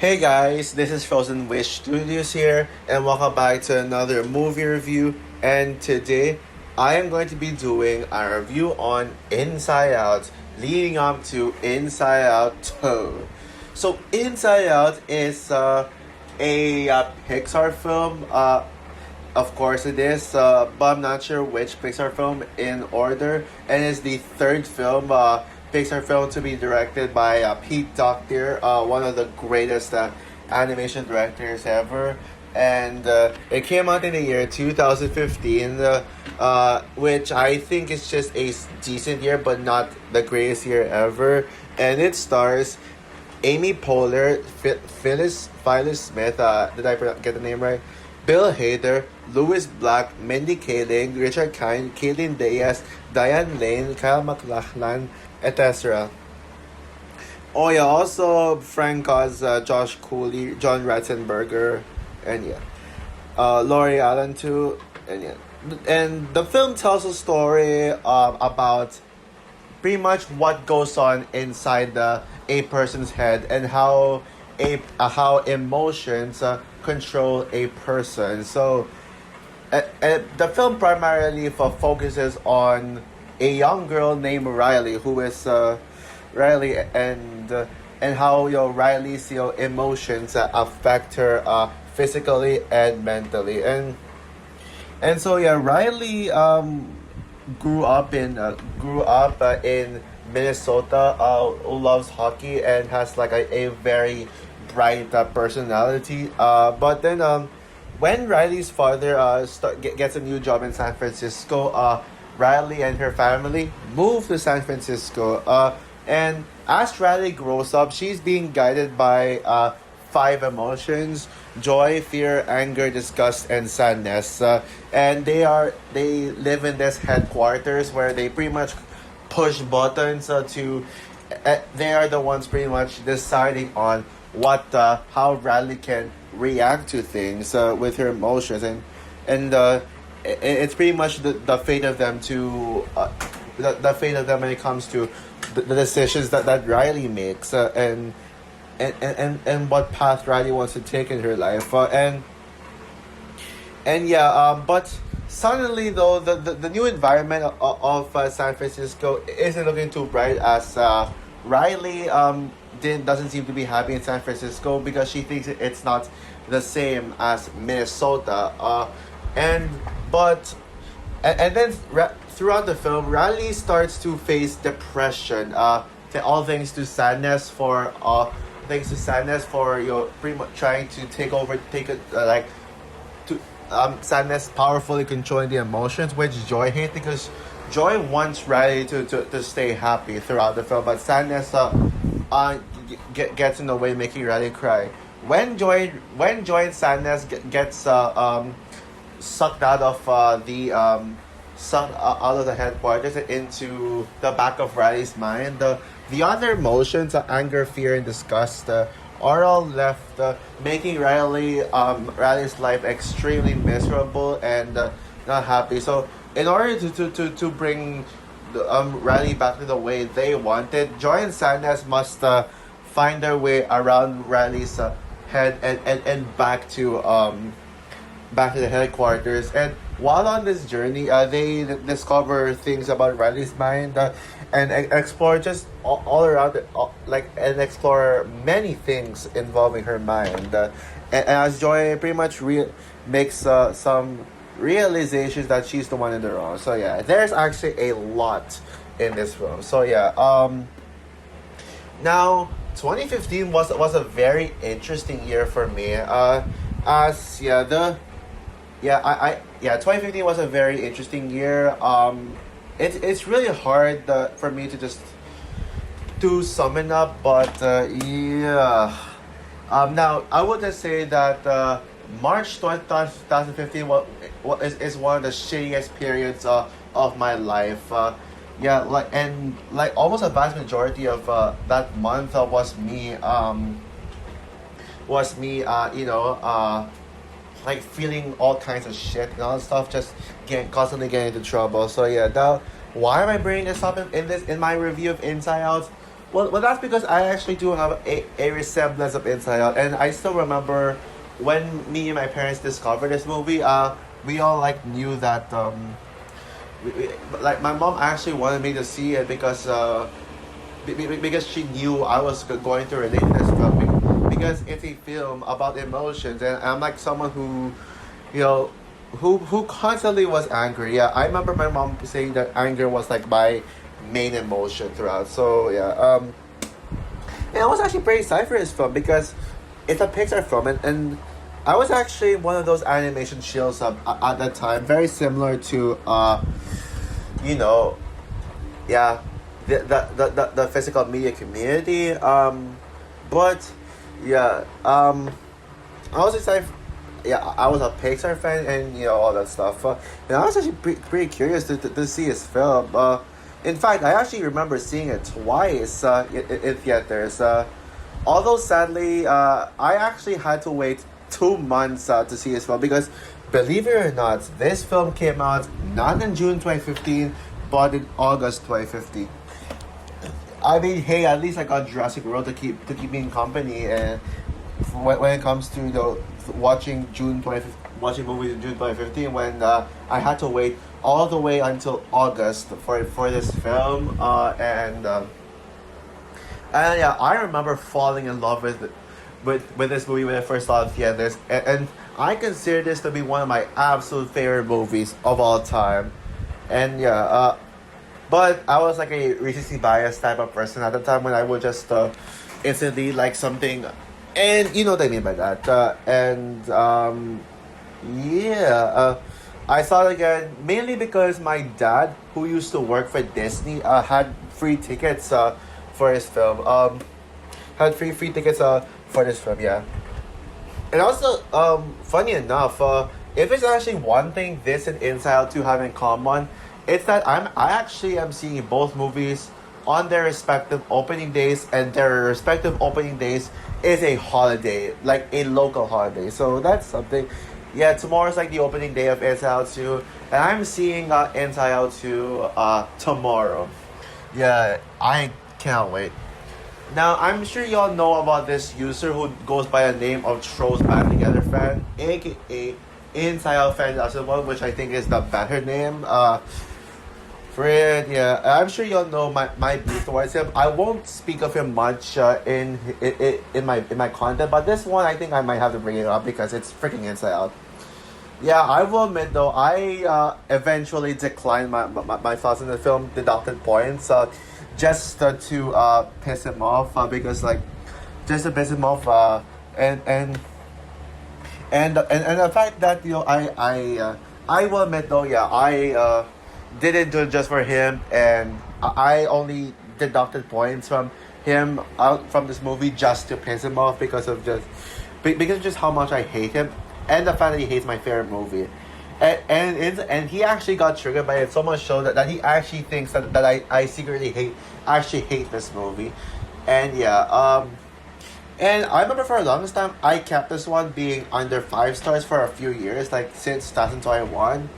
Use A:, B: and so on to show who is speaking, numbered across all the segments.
A: Hey guys, this is Frozen Wish Studios here, and welcome back to another movie review. And today, I am going to be doing a review on Inside Out, leading up to Inside Out 2. So, Inside Out is a Pixar film. Of course, it is, but I'm not sure which Pixar film in order. And it's the third film, Pixar film to be directed by Pete Docter, one of the greatest animation directors ever. And it came out in the year 2015, which I think is just a decent year, but not the greatest year ever. And it stars Amy Poehler, Phyllis Smith, did I get the name right? Bill Hader, Louis Black, Mindy Kaling, Richard Kind, Caitlin Diaz, Diane Lane, Kyle MacLachlan, etc. Oh yeah, also Frank Oz, Josh Cooley, John Ratzenberger, and yeah, Laurie Allen too, and yeah. And the film tells a story about pretty much what goes on inside a person's head and how emotions control a person. So the film primarily focuses on a young girl named Riley, who is Riley, and how Riley's emotions affect her physically and mentally, and so yeah, Riley grew up in Minnesota, who loves hockey and has like a very bright personality. But then when Riley's father gets a new job in San Francisco, Riley and her family move to San Francisco. And as Riley grows up, she's being guided by five emotions: joy, fear, anger, disgust, and sadness. And they live in this headquarters where they pretty much push buttons they are the ones pretty much deciding on how Riley can react to things with her emotions, and it's pretty much the fate of them the fate of them when it comes to the decisions that Riley makes, and what path Riley wants to take in her life, and yeah, but suddenly though the new environment of San Francisco isn't looking too bright, as Riley doesn't seem to be happy in San Francisco because she thinks it's not the same as Minnesota. And but and then throughout the film, Riley starts to face depression. All thanks to sadness for pretty much trying to take it to sadness powerfully controlling the emotions, which Joy hates because Joy wants Riley to stay happy throughout the film, but sadness gets in the way, making Riley cry. When Joy and sadness gets sucked out of out of the headquarters and into the back of Riley's mind, the other emotions, anger, fear, and disgust, are all left, making Riley's life extremely miserable and not happy. So in order to bring Riley back to the way they wanted, Joy and sadness must find their way around Riley's head and back to the headquarters. And while on this journey, they discover things about Riley's mind, and explore just all around it, and explore many things involving her mind. And as Joy pretty much makes some realizations that she's the one in the wrong. So yeah, there's actually a lot in this film. So yeah, now 2015 was a very interesting year for me. As yeah the yeah I yeah 2015 was a very interesting year. It's really hard for me to sum it up, but yeah. Now I would just say that March 2015 is one of the shittiest periods of my life. Yeah, like almost a vast majority of that month was me like feeling all kinds of shit and all that stuff, just constantly getting into trouble. So yeah, now why am I bringing this up in my review of Inside Out? Well, that's because I actually do have a resemblance of Inside Out, and I still remember when me and my parents discovered this movie. We all like knew that like my mom actually wanted me to see it because because she knew I was going to relate to this film because it's a film about emotions, and I'm like someone who, you know, who constantly was angry. Yeah, I remember my mom saying that anger was like my main emotion throughout. So yeah, and I was actually pretty excited for this film because it's a Pixar film, and I was actually one of those animation shields at that time, very similar to you know, yeah, the physical media community. But yeah, I was excited. Yeah, I was a Pixar fan, and you know all that stuff. And I was actually pretty curious to see his film. In fact, I actually remember seeing it twice in theaters. Although sadly, I actually had to wait 2 months to see his film because, believe it or not, this film came out not in June 2015, but in August 2015. I mean, hey, at least I got Jurassic World to keep me in company, and when it comes to watching movies in June 2015, when I had to wait all the way until August for this film, and yeah, I remember falling in love with this movie when I first saw it in theaters, and I consider this to be one of my absolute favorite movies of all time, and yeah, but I was like a recency bias type of person at the time when I would just instantly like something, and you know what I mean by that. And yeah, I saw it again mainly because my dad, who used to work for Disney, had free tickets for his film. Had free tickets for this film. Yeah, and also funny enough, if it's actually one thing this and Inside Out 2 have in common, it's that I actually am seeing both movies on their respective opening days, and their respective opening days is a holiday, like a local holiday. So that's something. Yeah, tomorrow's like the opening day of Inside Out 2, and I'm seeing Inside Out 2 tomorrow. Yeah, I cannot wait. Now, I'm sure y'all know about this user who goes by the name of Trolls Band Together Fan, aka Inside Out Fan 2001, which I think is the better name. Fred, yeah, I'm sure y'all know my views towards him. I won't speak of him much in my content, but this one I think I might have to bring it up because it's freaking Inside Out. Yeah, I will admit though, I eventually declined my thoughts on the film, deducted points, just to piss him off, because like, just to piss him off, and the fact that I will admit though, yeah, I didn't do it just for him, and I only deducted points from him out from this movie just to piss him off because of just how much I hate him, and the fact that he hates my favorite movie, and he actually got triggered by it so much so that he actually thinks that I secretly hate this movie, and yeah, and I remember for the longest time I kept this one being under 5 stars for a few years, like since 2021.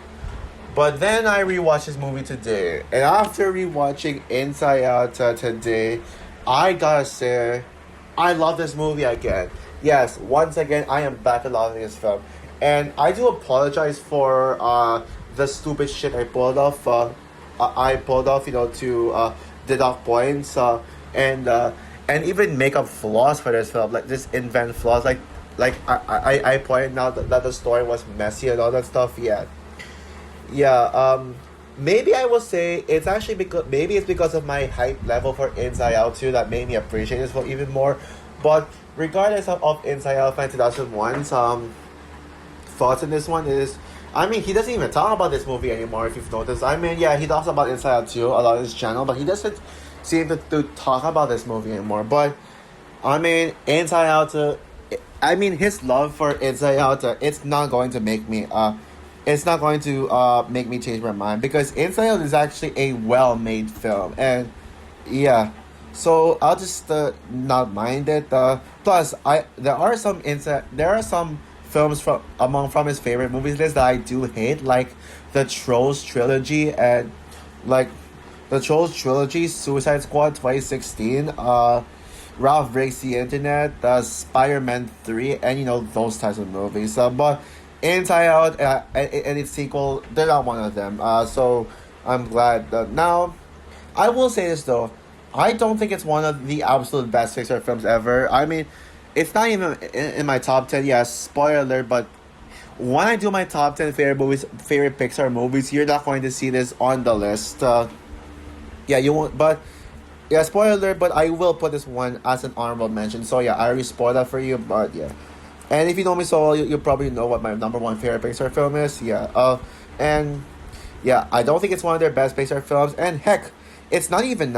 A: But then I rewatched this movie today, and after rewatching Inside Out today, I gotta say, I love this movie again. Yes, once again, I am back to loving this film, and I do apologize for the stupid shit I pulled off. I pulled off, to deduct points, and even make up flaws for this film, like just invent flaws, like I pointed out that the story was messy and all that stuff. Yeah. Yeah, maybe I will say it's actually because of my hype level for Inside Out 2 that made me appreciate this film even more. But regardless of Inside Out Fan 2001's thoughts on this one is, I mean, he doesn't even talk about this movie anymore, if you've noticed. I mean, yeah, he talks about Inside Out 2 a lot on his channel, but he doesn't seem to talk about this movie anymore. But I mean, Inside Out, I mean, his love for Inside Out, it's not going to make me change my mind, because Inside Out is actually a well-made film, and yeah, so I'll just not mind it. Plus, there are some films from his favorite movies list that I do hate, like the Trolls trilogy, and like the Trolls trilogy, Suicide Squad 2016, Ralph Breaks the Internet, Spider-Man 3, and those types of movies. But Inside Out and its sequel, they're not one of them. So I'm glad that now. I will say this though, I don't think it's one of the absolute best Pixar films ever. I mean, it's not even in my top 10. Yes, spoiler alert, but when I do my top 10 favorite Pixar movies, you're not going to see this on the list. Yeah, you won't. But yeah, spoiler alert. But I will put this one as an honorable mention. So yeah, I already spoiled that for you. But yeah, and if you know me so well, you probably know what my number one favorite Pixar film is. Yeah. And yeah, I don't think it's one of their best Pixar films. And heck, it's not even.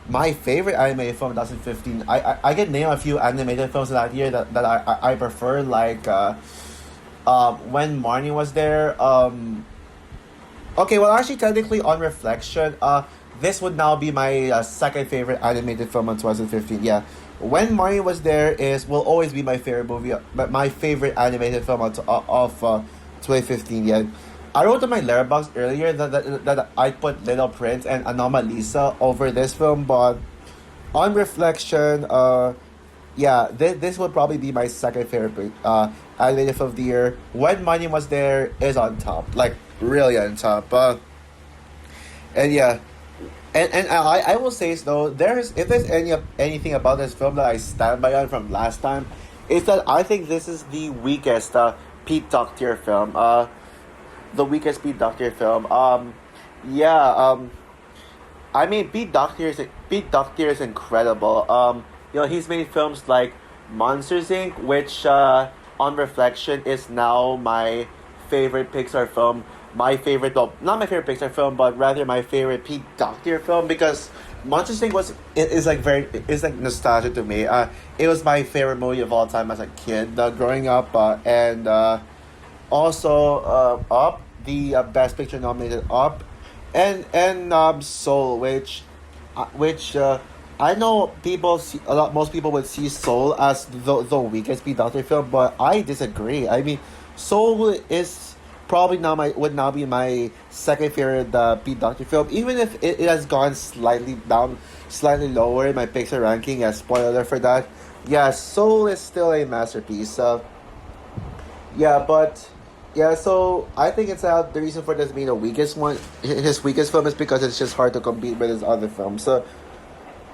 A: My favorite animated film 2015. I can name a few animated films that year that I prefer, like when Marnie was there. Okay, well, actually, technically, on reflection, this would now be my second favorite animated film in 2015. Yeah, When Marnie Was There will always be my favorite movie, but my favorite animated film of 2015. Yeah, I wrote on my letterbox earlier that I put Little Prince and Anomalisa over this film, but on reflection, yeah, this would probably be my second favorite animated film of the year. When Money Was There is on top, like really on top. And yeah, and I will say though, if there's anything about this film that I stand by on from last time, it's that I think this is the weakest Pete Docter film. The weakest Pete Docter film. Yeah. I mean, Pete Docter is incredible. He's made films like Monsters Inc., which, on reflection, is now my favorite Pixar film. My favorite, well, not my favorite Pixar film, but rather my favorite Pete Docter film, because Monsters Inc. is like nostalgia to me. It was my favorite movie of all time as a kid, growing up, and also Up, the Best Picture nominated Up, and Soul, which I know most people would see Soul as the weakest Pete Docter film, but I disagree. I mean, Soul is probably would now be my second favorite Pete Docter film, even if it has gone slightly lower in my Pixar ranking. As spoiler for that, yeah, Soul is still a masterpiece. Yeah, but yeah, so I think it's the reason for this being the weakest one. His weakest film is because it's just hard to compete with his other films. So,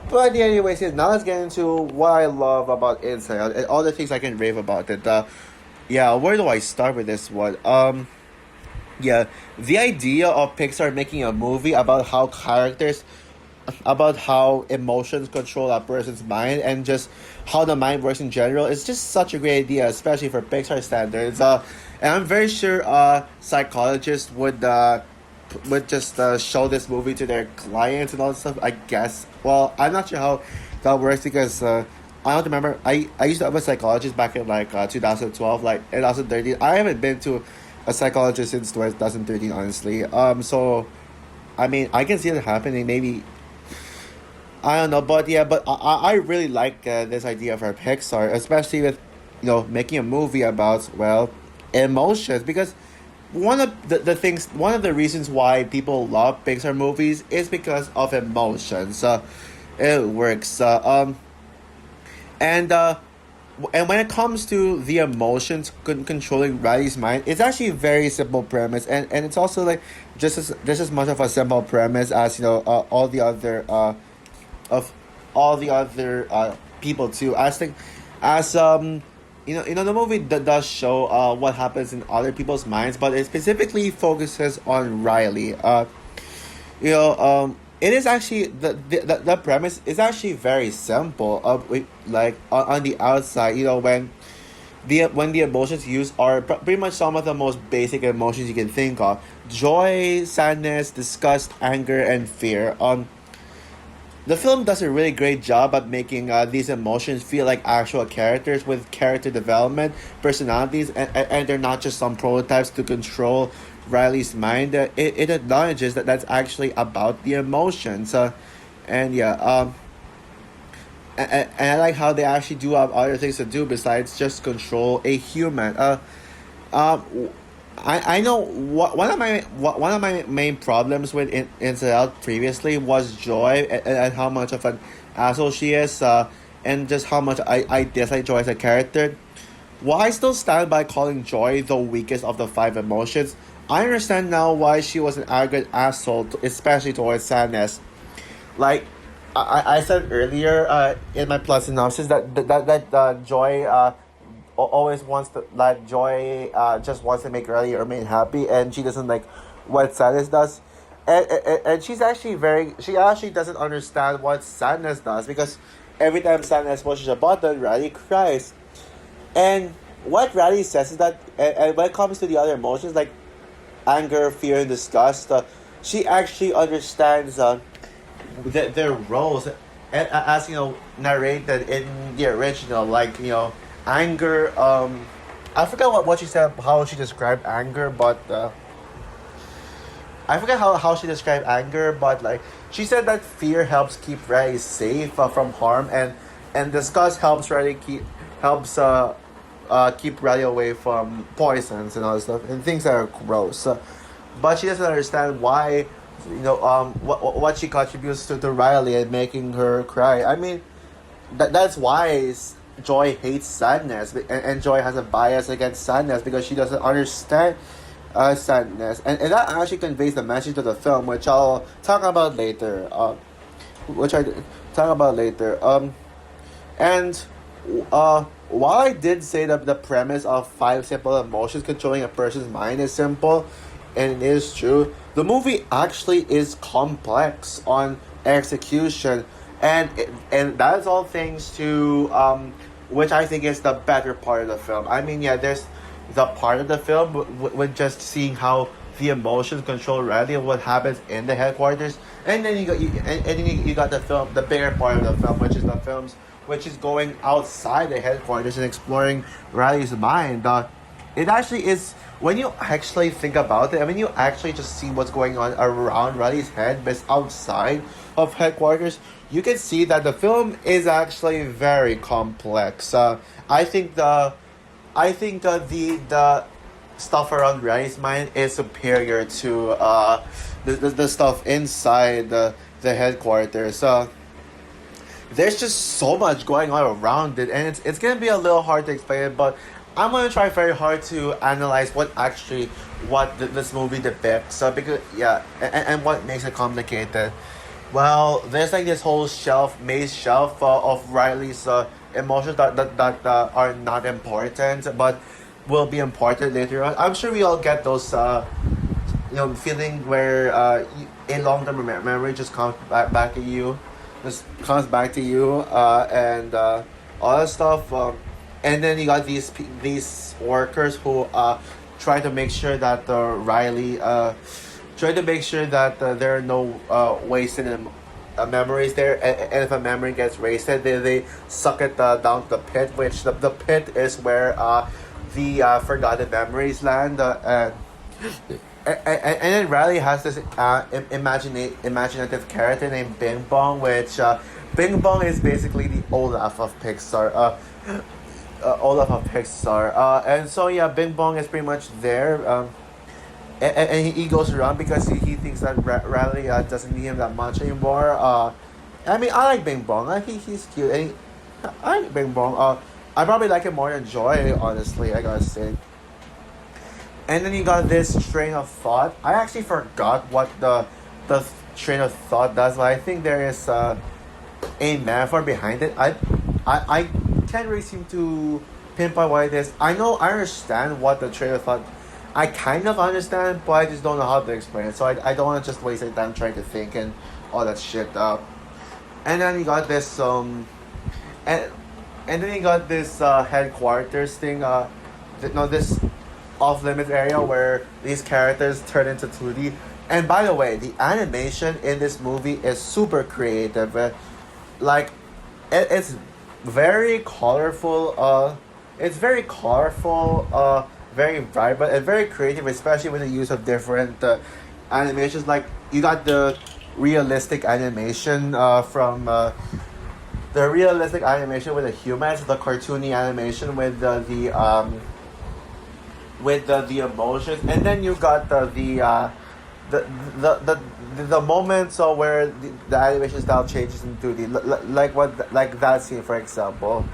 A: but yeah, anyways, now let's get into what I love about Inside Out and all the things I can rave about it. Yeah, where do I start with this one? Yeah, the idea of Pixar making a movie about how emotions control a person's mind and just how the mind works in general is just such a great idea, especially for Pixar standards. And I'm very sure psychologists would just show this movie to their clients and all that stuff. I guess. Well, I'm not sure how that works because I don't remember. I used to have a psychologist back in like 2012, like 2013. I haven't been to a psychologist since 2013, honestly. So I mean, I can see it happening. Maybe I don't know, but yeah, but I really like this idea for Pixar, especially with making a movie about emotions, because one of the reasons why people love Pixar movies is because of emotions. It works. And when it comes to the emotions controlling Riley's mind, it's actually a very simple premise, and it's also like just as much of a simple premise as all the other people too. The movie does show what happens in other people's minds, but it specifically focuses on Riley. It is actually the premise is actually very simple. Like on the outside, when the emotions used are pretty much some of the most basic emotions you can think of: joy, sadness, disgust, anger, and fear. The film does a really great job at making these emotions feel like actual characters with character development, personalities, and they're not just some prototypes to control Riley's mind. It acknowledges that that's actually about the emotions. And yeah, and I like how they actually do have other things to do besides just control a human. Um, I know one of my main problems with Inside Out previously was Joy, and how much of an asshole she is, and just how much I dislike Joy as a character. While I still stand by calling Joy the weakest of the five emotions, I understand now why she was an arrogant asshole, especially towards sadness. Like I said earlier, in my plus synopsis, that Joy always wants to, like, Joy just wants to make Riley or remain happy, and she doesn't like what sadness does. And she actually doesn't understand what sadness does, because every time sadness pushes a button, Riley cries. And what Riley says is that, and when it comes to the other emotions like anger, fear, and disgust, she actually understands their roles, as narrated in the original. Like, anger. I forgot what she said, how she described anger, but I forget how she described anger, but like she said that fear helps keep Riley safe from harm, and disgust helps keep Riley away from poisons and all that stuff and things that are gross. But she doesn't understand why, what she contributes to Riley and making her cry. I mean, that's why Joy hates sadness, and Joy has a bias against sadness because she doesn't understand sadness, and that actually conveys the message of the film, which I'll talk about later. Which I talk about later. And while I did say that the premise of five simple emotions controlling a person's mind is simple, and it is true, the movie actually is complex on execution, and that is all thanks to which I think is the better part of the film. I mean, yeah, there's the part of the film with just seeing how the emotions control Riley and what happens in the headquarters, and then you got the film, the bigger part of the film, which is going outside the headquarters and exploring Riley's mind. It actually is, when you actually think about it, I mean, you actually just see what's going on around Riley's head, but outside of headquarters, you can see that the film is actually very complex. I think the stuff around Riley's mind is superior to the stuff inside the headquarters. There's just so much going on around it, and it's gonna be a little hard to explain it, but I'm gonna try very hard to analyze what this movie depicts. Because yeah, and what makes it complicated. Well, there's like this whole maze shelf of Riley's emotions that are not important, but will be important later on. I'm sure we all get those feeling where a long-term memory just comes back to you, and all that stuff. And then you got these workers who try to make sure that Riley try to make sure that there are no wasted memories there, and if a memory gets wasted, they suck it down to the pit, which the pit is where the forgotten memories land, and then Riley has this imaginative character named Bing Bong, which Bing Bong is basically the Olaf of Pixar. And so yeah, Bing Bong is pretty much there. And he goes around because he thinks that Riley doesn't need him that much anymore. I mean, I like Bing Bong. He's cute. And I like Bing Bong. I probably like him more than Joy, honestly, I gotta say. And then you got this train of thought. I actually forgot what the train of thought does, but I think there is a metaphor behind it. I can't really seem to pinpoint what it is. I understand what the train of thought. I kind of understand, but I just don't know how to explain it. So I don't want to just waste my time trying to think and all that shit. And then you got this and then you got this headquarters thing. This off limits area where these characters turn into 2D. And by the way, the animation in this movie is super creative. Like, it's very colorful. It's very colorful. Very vibrant and very creative, especially with the use of different animations. Like, you got the realistic animation the realistic animation with the humans, the cartoony animation with with the emotions, and then you got the the the the moments where the animation style changes into like that scene for example.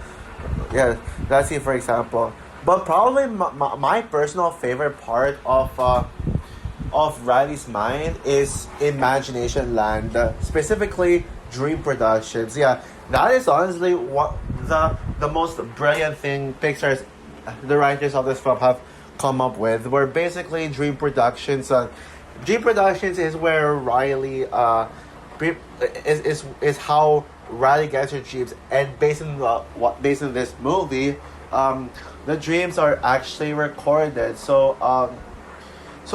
A: Yeah, that scene for example. But probably my personal favorite part of Riley's mind is Imagination Land, specifically Dream Productions. Yeah, that is honestly what the most brilliant thing Pixar's the writers of this film have come up with. Where basically Dream Productions, Dream Productions is where Riley is how Riley gets her dreams, and based on this movie, the dreams are actually recorded. So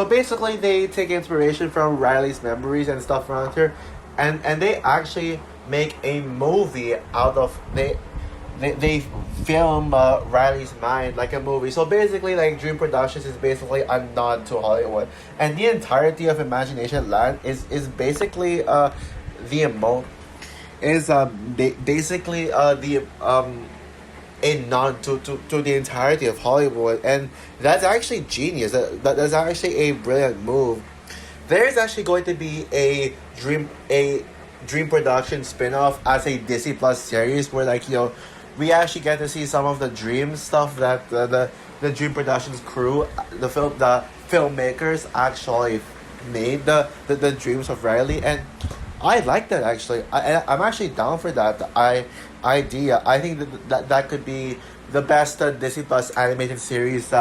A: basically, they take inspiration from Riley's memories and stuff around here, and they actually make a movie out of they film Riley's mind like a movie. So basically, like Dream Productions is basically a nod to Hollywood, and the entirety of Imagination Land is basically the emo is basically the a nod to the entirety of Hollywood, and that's actually genius. That's actually a brilliant move. There is actually going to be a Dream Production spin-off as a Disney Plus series where we actually get to see some of the dream stuff that the Dream Productions crew, the filmmakers actually made the dreams of Riley, and I like that actually. I'm actually down for that idea. I think that could be the best Disney Plus animated series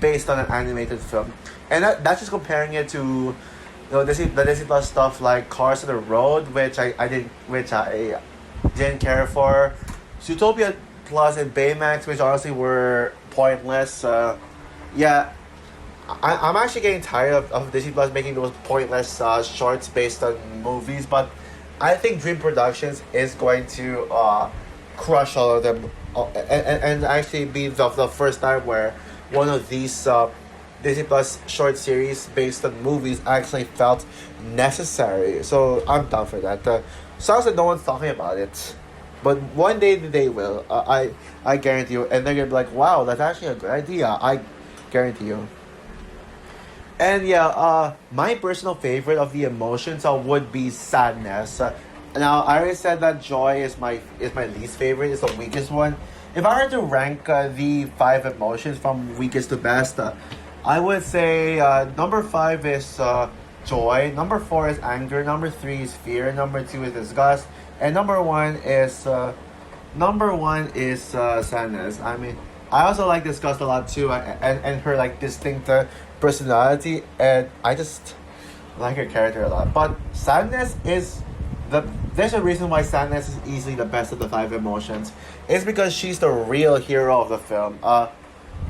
A: based on an animated film, and that's just comparing it to the Disney Plus stuff like Cars on the Road, which I didn't care for, Zootopia Plus and Baymax, which honestly were pointless. Yeah, I'm actually getting tired of Disney Plus making those pointless shorts based on movies, but I think Dream Productions is going to crush all of them and actually be the first time where one of these Disney Plus short series based on movies actually felt necessary. So I'm down for that. Sounds like no one's talking about it, but one day they will. I guarantee you, and they're gonna be like, "Wow, that's actually a good idea." I guarantee you. And yeah, my personal favorite of the emotions would be sadness. Now I already said that joy is my least favorite. It's the weakest one. If I were to rank the five emotions from weakest to best, I would say number five is joy. Number four is anger. Number three is fear. Number two is disgust, and number one is sadness. I mean, I also like disgust a lot too, and her like distinct personality, and I just like her character a lot. But sadness is there's a reason why sadness is easily the best of the five emotions. It's because she's the real hero of the film.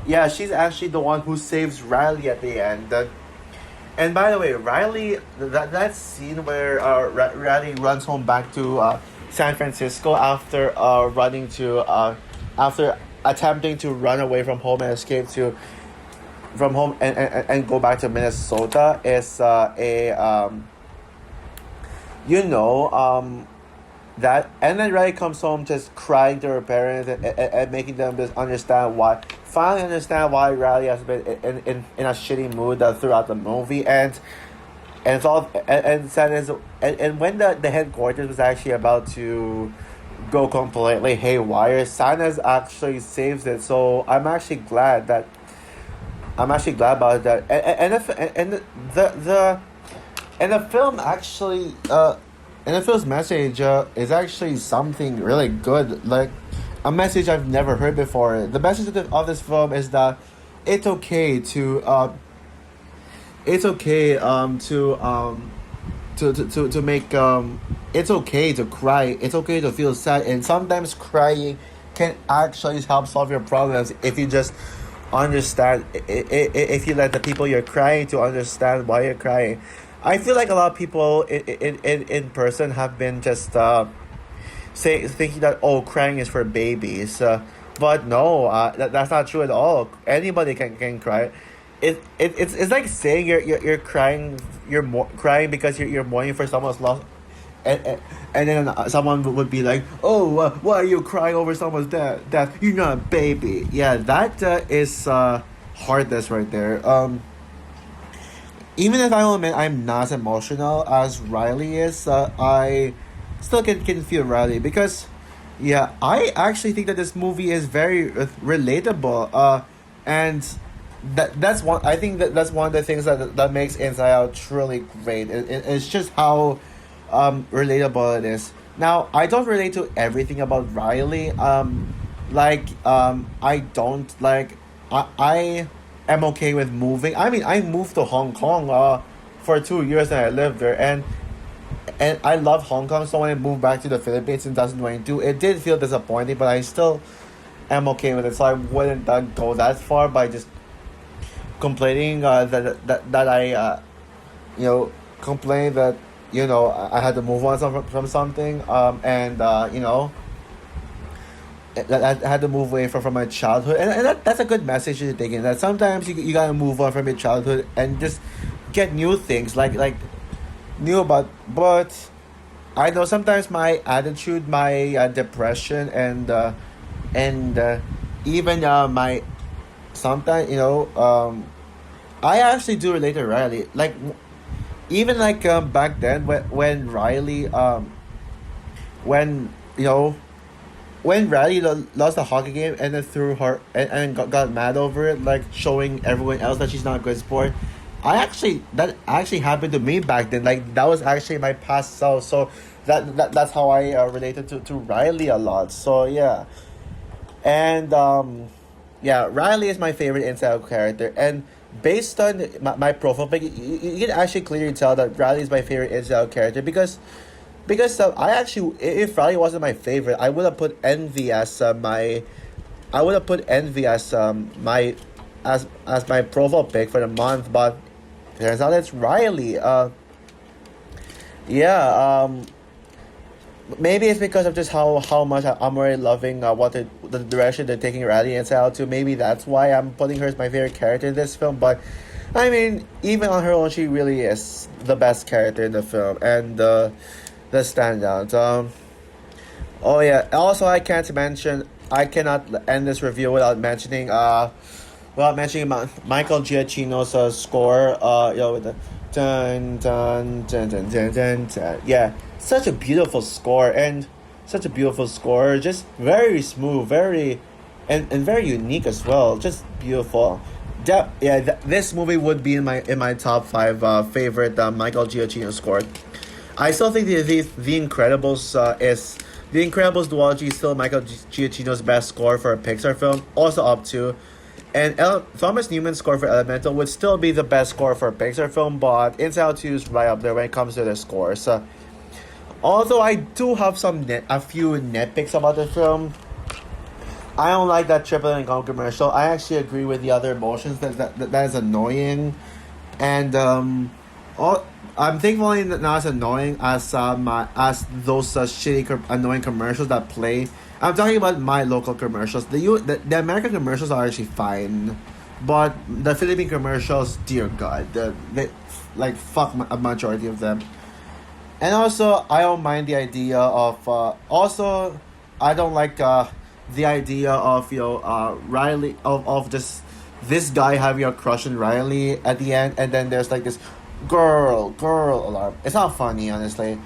A: Yeah, she's actually the one who saves Riley at the end. And by the way, Riley, that scene where Riley runs home back to San Francisco after after attempting to run away from home and escape from home and go back to Minnesota is that, and then Riley comes home just crying to her parents and making them just finally understand why Riley has been in a shitty mood throughout the movie, and it's all and sadness, and when the headquarters was actually about to go completely haywire, Sadness actually saves it. So I'm actually glad about that, and the film actually and the film's message is actually something really good, like a message I've never heard before. The message of this film is that it's okay to make it's okay to cry, it's okay to feel sad, and sometimes crying can actually help solve your problems if you just understand, if you let the people you're crying to understand why you're crying. I feel like a lot of people in person have been just thinking that crying is for babies, but no, that's not true at all. Anybody can cry. It's like saying you're crying, crying because you're mourning for someone's loss, and then someone would be like, why are you crying over someone's death? You're not a baby. Yeah, that is heartless right there. Even if I will admit I'm not as emotional as Riley is, I still can feel Riley because, yeah, I actually think that this movie is very relatable. And that's one. I think that's one of the things that makes Inside Out truly great. It's just how relatable it is. Now, I don't relate to everything about Riley. I don't like. I am okay with moving. I mean, I moved to Hong Kong for 2 years and I lived there, and I love Hong Kong. So when I moved back to the Philippines in 2022, it did feel disappointing, but I still am okay with it. So I wouldn't go that far by just complaining that I complain that I had to move on from something and that I had to move away from my childhood, and that's a good message to take in. That sometimes you gotta move on from your childhood and just get new things like new about. But I know sometimes my attitude, my depression, and even my sometimes I actually do relate to Riley. Like even like back then when Riley when you know when Riley lost the hockey game and then threw her and got mad over it, like showing everyone else that she's not a good sport. That actually happened to me back then. Like that was actually my past self. So that's how I related to Riley a lot. So yeah, and yeah, Riley is my favorite Inside Out character, and based on my profile pic, you can actually clearly tell that Riley is my favorite Inside Out character because I actually, if Riley wasn't my favorite, I would have put Envy as my I would have put Envy as my as my profile pic for the month, but turns out it's Riley. Yeah. Maybe it's because of just how much I'm already loving the direction they're taking Riley and Sal to. Maybe that's why I'm putting her as my favorite character in this film. But I mean, even on her own, she really is the best character in the film and the standout. Oh yeah. Also, I cannot end this review without mentioning Michael Giacchino's score. With the dun dun dun dun dun dun. Dun. Yeah, such a beautiful score and such a beautiful score. Just very smooth, and very unique as well. Just beautiful. This movie would be in my top five favorite Michael Giacchino score. I still think the Incredibles is the Incredibles duology is still Michael Giacchino's best score for a Pixar film. Also up to. And Thomas Newman's score for Elemental would still be the best score for a Pixar film, but Inside Out 2 is right up there when it comes to the scores. Although I do have a few nitpicks about the film. I don't like that triple income commercial. I actually agree with the other emotions that is annoying, and I'm thankfully not as annoying as those shitty annoying commercials that play. I'm talking about my local commercials. The American commercials are actually fine, but the Philippine commercials, dear God, they like fuck a majority of them. And also, I don't mind the idea of. Also, I don't like the idea of Riley of just this guy having a crush on Riley at the end, and then there's like this girl alarm. It's not funny, honestly.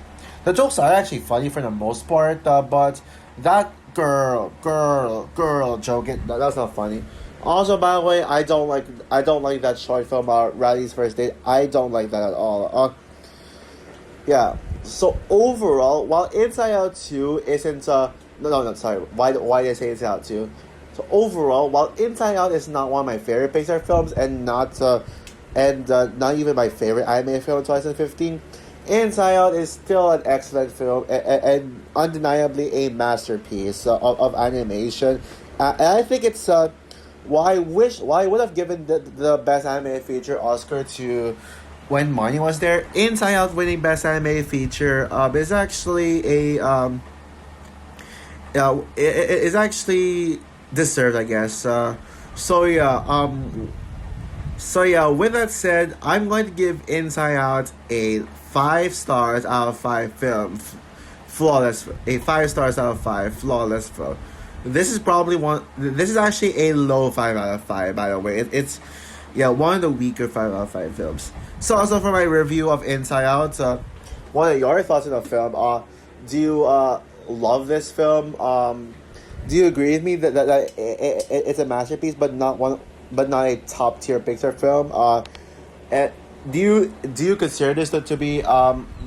A: The jokes are actually funny for the most part, but that girl joke that's not funny. Also, by the way, I don't like that short film about Riley's first date. I don't like that at all. Yeah. So overall, while Inside Out 2 isn't no sorry, why did I say Inside Out 2? So overall, while Inside Out is not one of my favorite Pixar films and not even my favorite anime film in 2015, Inside Out is still an excellent film and undeniably a masterpiece of animation. And I think it's why I would have given the best anime feature Oscar to when Marnie was there. Inside Out winning best anime feature is actually is actually deserved, I guess. So yeah, with that said, I'm going to give Inside Out a 5 stars out of 5 film. Flawless. A 5 stars out of 5. Flawless film. This is probably one. This is actually a low 5 out of 5. By the way, it's yeah, one of the weaker 5 out of 5 films. So also for my review of Inside Out, what are your thoughts on the film? Do you love this film? Do you agree with me that it's a masterpiece, but not a top tier Pixar film? And do you consider this to be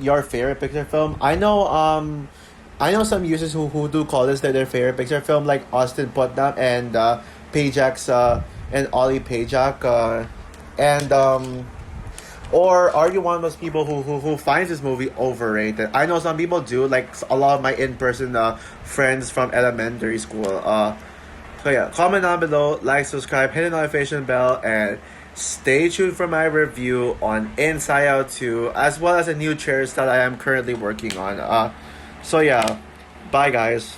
A: your favorite Pixar film? I know some users who do call this their favorite Pixar film, like Austin Putnam and Pajak's and Ollie Pajak, and or are you one of those people who finds this movie overrated? I know some people do, like a lot of my in person friends from elementary school. So yeah, comment down below, like, subscribe, hit the notification bell, and stay tuned for my review on Inside Out 2, as well as a new chairs that I am currently working on. So yeah, bye guys.